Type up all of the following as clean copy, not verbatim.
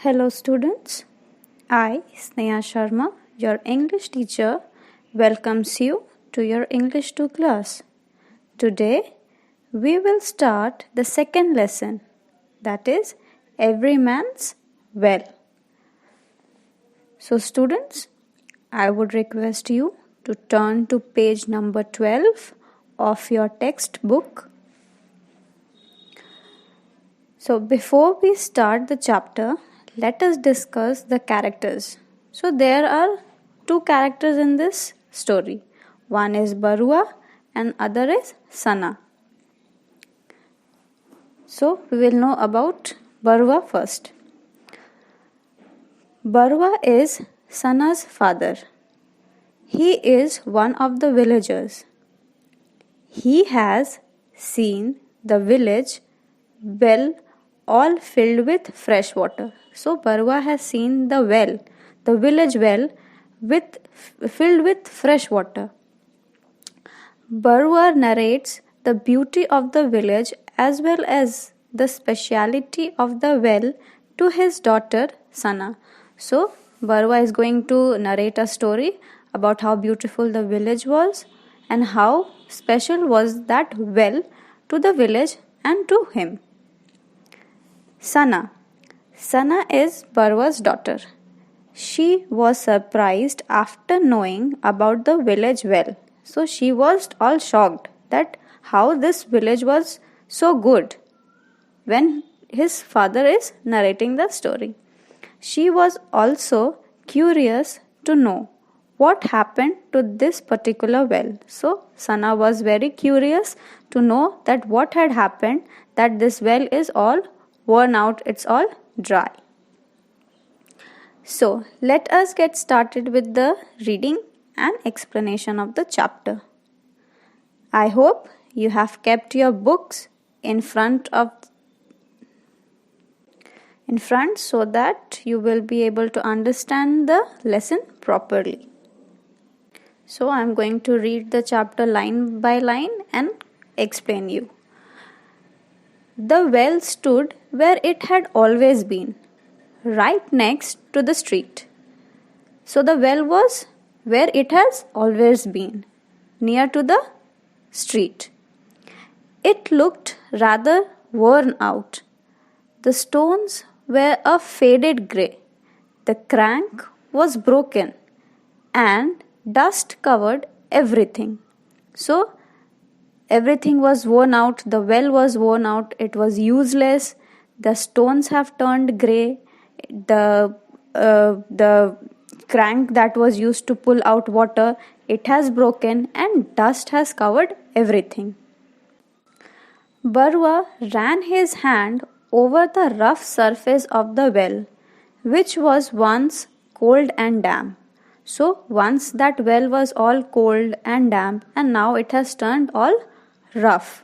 Hello students, I, Sneha Sharma, your English teacher, welcomes you to your English 2 class. Today, we will start the second lesson, that is, Every Man's Well. So students, I would request you to turn to page number 12 of your textbook. So before we start the chapter, let us discuss the characters. So there are two characters in this story. One is Barua and other is Sana. So we will know about Barua first. Barua is Sana's father. He is one of the villagers. He has seen the village well all filled with fresh water. So Barua has seen the village well filled with fresh water. Barua narrates the beauty of the village as well as the speciality of the well to his daughter Sana. So Barua is going to narrate a story about how beautiful the village was and how special was that well to the village and to him. Sana is Barua's daughter. She was surprised after knowing about the village well. So she was all shocked that how this village was so good when his father is narrating the story. She was also curious to know what happened to this particular well. So Sana was very curious to know that what had happened, that this well is all worn out, it's all dry. So let us get started with the reading and explanation of the chapter. I hope you have kept your books in front so that you will be able to understand the lesson properly. So I am going to read the chapter line by line and explain you. The well stood where it had always been, right next to the street. So the well was where it has always been, near to the street. It looked rather worn out. The stones were a faded grey. The crank was broken and dust covered everything. So everything was worn out, the well was worn out, it was useless, the stones have turned grey, the crank that was used to pull out water, it has broken and dust has covered everything. Barua ran his hand over the rough surface of the well, which was once cold and damp. So once that well was all cold and damp and now it has turned all rough.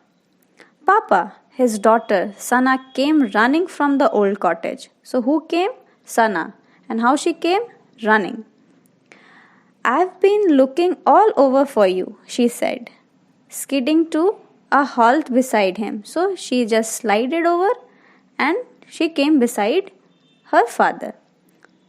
Papa, his daughter Sana, came running from the old cottage. So who came? Sana. And how she came? Running. I've been looking all over for you, she said, skidding to a halt beside him. So she just slided over and she came beside her father.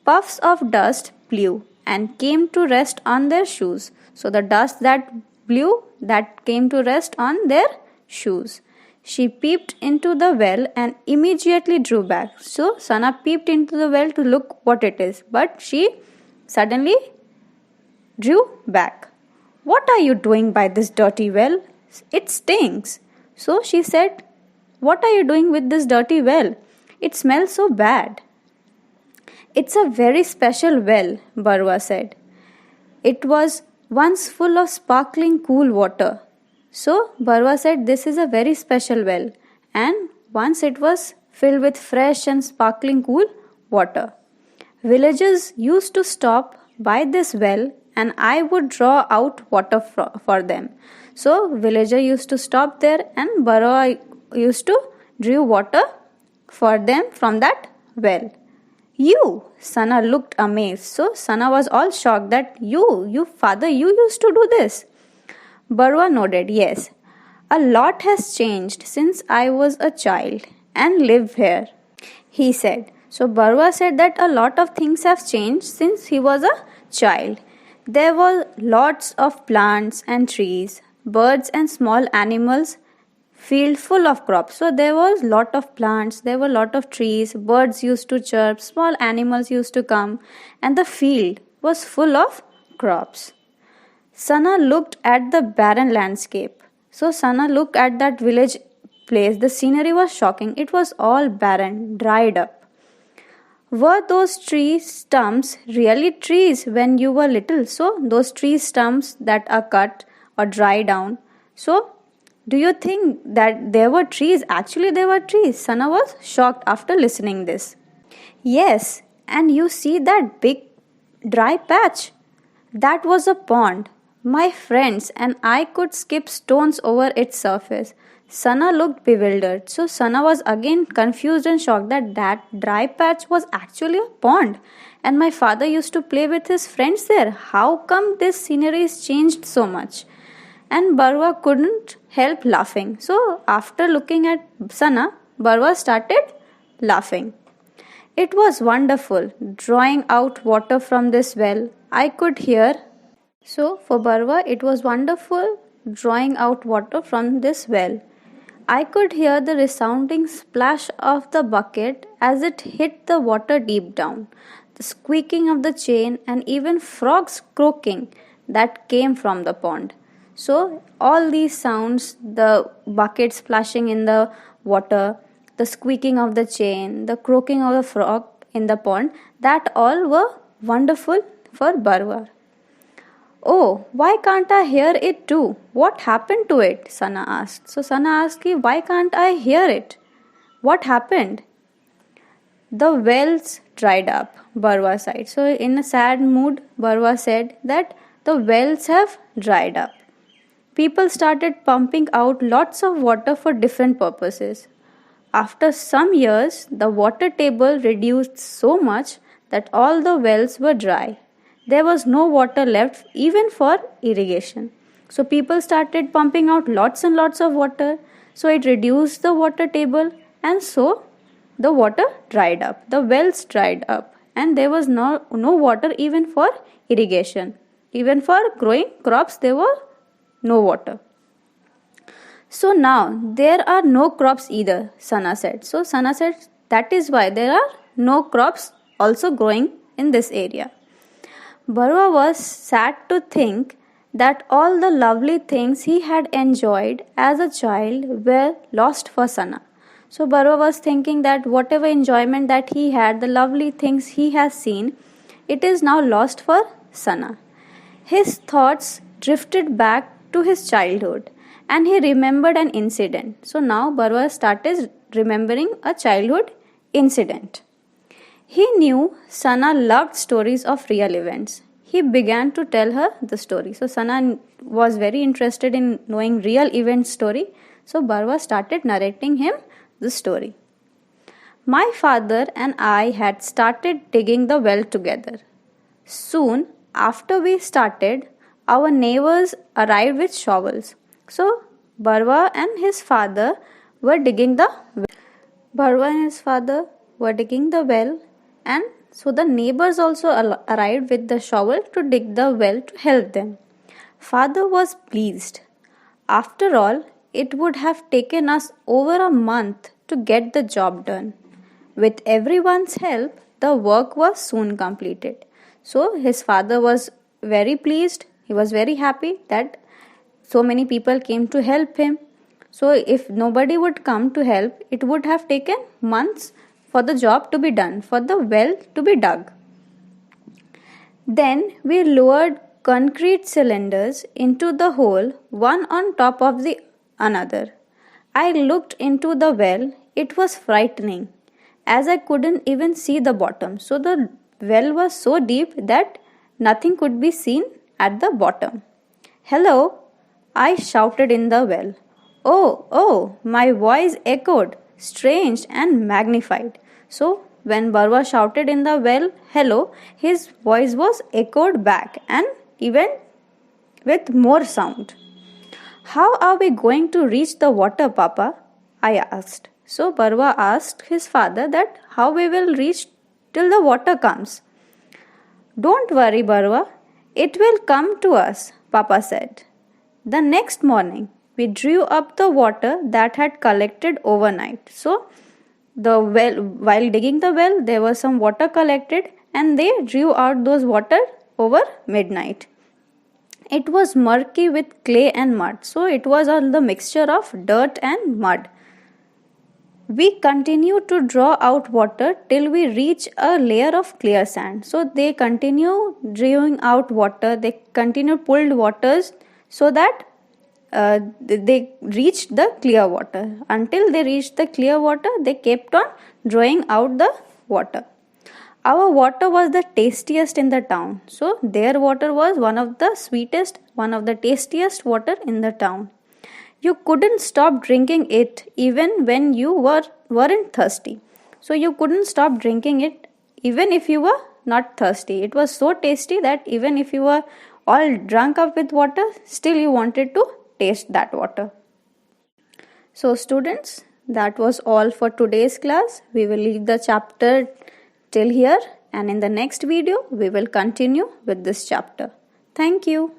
Puffs of dust blew and came to rest on their shoes. So the dust that blew, that came to rest on their shoes. She peeped into the well and immediately drew back. So Sana peeped into the well to look what it is, but she suddenly drew back. What are you doing by this dirty well? It stinks. So she said, what are you doing with this dirty well? It smells so bad. It's a very special well, Barua said. It was once full of sparkling cool water. So Barua said this is a very special well and once it was filled with fresh and sparkling cool water. Villagers used to stop by this well and I would draw out water for them. So villager used to stop there and Barua used to draw water for them from that well. You, Sana looked amazed. So Sana was all shocked that you father, you used to do this. Barua nodded, yes. A lot has changed since I was a child and live here, he said. So Barwa said that a lot of things have changed since he was a child. There were lots of plants and trees, birds and small animals, field full of crops. So there was lot of plants, there were lot of trees, birds used to chirp, small animals used to come, and the field was full of crops. Sana looked at the barren landscape. So Sana looked at that village place. The scenery was shocking. It was all barren, dried up. Were those tree stumps really trees when you were little? So, those tree stumps that are cut or dry down. So, do you think that there were trees? Actually, there were trees. Sana was shocked after listening this. Yes, and you see that big dry patch? That was a pond. My friends and I could skip stones over its surface. Sana looked bewildered. So Sana was again confused and shocked that that dry patch was actually a pond. And my father used to play with his friends there. How come this scenery is changed so much? And Barwa couldn't help laughing. So after looking at Sana, Barwa started laughing. It was wonderful drawing out water from this well. I could hear. So for Barwa, it was wonderful drawing out water from this well. I could hear the resounding splash of the bucket as it hit the water deep down, the squeaking of the chain, and even frogs croaking that came from the pond. So, all these sounds, the bucket splashing in the water, the squeaking of the chain, the croaking of the frog in the pond, that all were wonderful for Barwa. Oh, why can't I hear it too? What happened to it? Sana asked. So Sana asked, why can't I hear it? What happened? The wells dried up, Barwa sighed. So in a sad mood, Barwa said that the wells have dried up. People started pumping out lots of water for different purposes. After some years, the water table reduced so much that all the wells were dry. There was no water left even for irrigation. So people started pumping out lots and lots of water. So it reduced the water table, and so the water dried up. The wells dried up, and there was no water even for irrigation. Even for growing crops, there was no water. So now there are no crops either, Sana said. So Sana said that is why there are no crops also growing in this area. Barwa was sad to think that all the lovely things he had enjoyed as a child were lost for Sana. So Barwa was thinking that whatever enjoyment that he had, the lovely things he has seen, it is now lost for Sana. His thoughts drifted back to his childhood and he remembered an incident. So now Barwa started remembering a childhood incident. He knew Sana loved stories of real events. He began to tell her the story. So Sana was very interested in knowing real event story. So Barwa started narrating him the story. My father and I had started digging the well together. Soon after we started, our neighbors arrived with shovels. So Barwa and his father were digging the well. Barwa and his father were digging the well, and so the neighbors also arrived with the shovel to dig the well to help them. Father was pleased. After all, it would have taken us over a month to get the job done. With everyone's help, the work was soon completed. So his father was very pleased. He was very happy that so many people came to help him. So if nobody would come to help, it would have taken months for the job to be done, for the well to be dug. Then we lowered concrete cylinders into the hole, one on top of the another. I looked into the well. It was frightening, as I couldn't even see the bottom. So the well was so deep that nothing could be seen at the bottom. Hello, I shouted in the well. Oh, my voice echoed, strange and magnified. So, when Barwa shouted in the well, hello, his voice was echoed back and even with more sound. How are we going to reach the water, Papa? I asked. So, Barwa asked his father that how we will reach till the water comes? Don't worry, Barwa. It will come to us, Papa said. The next morning, we drew up the water that had collected overnight. So, while digging the well, there was some water collected and they drew out those water over midnight. It was murky with clay and mud. So, it was all the mixture of dirt and mud. We continued to draw out water till we reach a layer of clear sand. So they continue drawing out water, they continue pulled waters so that they reached the clear water. Until they reached the clear water, they kept on drawing out the water. Our water was the tastiest in the town. So their water was one of the sweetest, one of the tastiest water in the town. You couldn't stop drinking it even when you weren't thirsty. So you couldn't stop drinking it even if you were not thirsty. It was so tasty that even if you were all drunk up with water, still you wanted to taste that water. So students, that was all for today's class. We will leave the chapter till here, and in the next video we will continue with this chapter. Thank you.